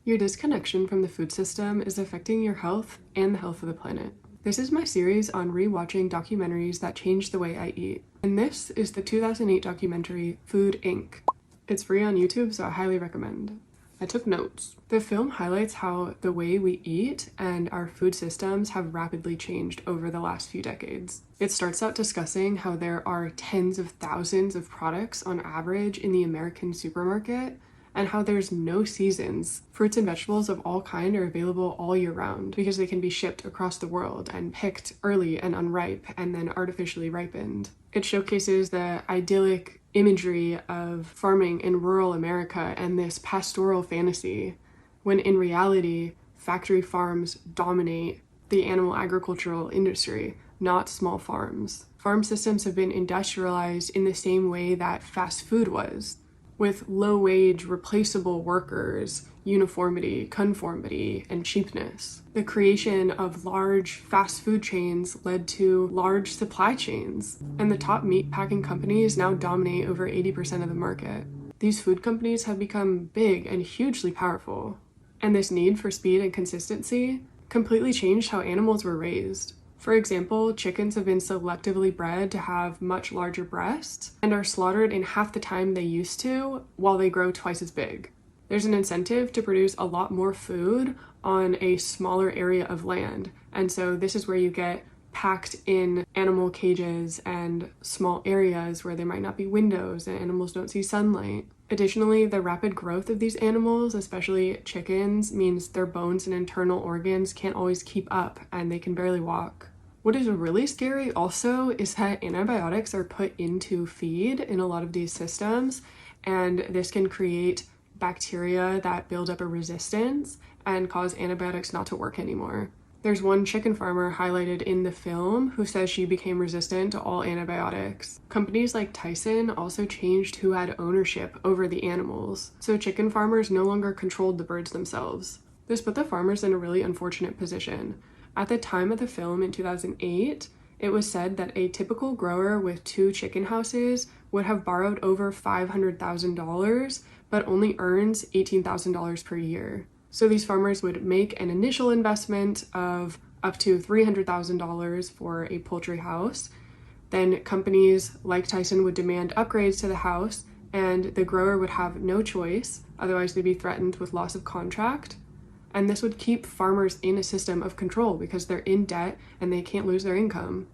Your disconnection from the food system is affecting your health and the health of the planet. This is my series on rewatching documentaries that changed the way I eat. And this is the 2008 documentary Food Inc. It's free on YouTube, so I highly recommend. I took notes. The film highlights how the way we eat and our food systems have rapidly changed over the last few decades. It starts out discussing how there are tens of thousands of products on average in the American supermarket, and how there's no seasons. Fruits and vegetables of all kind are available all year round because they can be shipped across the world and picked early and unripe and then artificially ripened. It showcases the idyllic imagery of farming in rural America and this pastoral fantasy, when in reality, factory farms dominate the animal agricultural industry, not small farms. Farm systems have been industrialized in the same way that fast food was, with low-wage, replaceable workers, uniformity, conformity, and cheapness. The creation of large fast food chains led to large supply chains, and the top meat packing companies now dominate over 80% of the market. These food companies have become big and hugely powerful, and this need for speed and consistency completely changed how animals were raised. For example, chickens have been selectively bred to have much larger breasts and are slaughtered in half the time they used to while they grow twice as big. There's an incentive to produce a lot more food on a smaller area of land, and so this is where you get packed in animal cages and small areas where there might not be windows and animals don't see sunlight. Additionally, the rapid growth of these animals, especially chickens, means their bones and internal organs can't always keep up and they can barely walk. What is really scary also is that antibiotics are put into feed in a lot of these systems, and this can create bacteria that build up a resistance and cause antibiotics not to work anymore. There's one chicken farmer highlighted in the film who says she became resistant to all antibiotics. Companies like Tyson also changed who had ownership over the animals, so chicken farmers no longer controlled the birds themselves. This put the farmers in a really unfortunate position. At the time of the film in 2008, it was said that a typical grower with 2 chicken houses would have borrowed over $500,000, but only earns $18,000 per year. So these farmers would make an initial investment of up to $300,000 for a poultry house. Then companies like Tyson would demand upgrades to the house, and the grower would have no choice, otherwise they'd be threatened with loss of contract. And this would keep farmers in a system of control because they're in debt and they can't lose their income.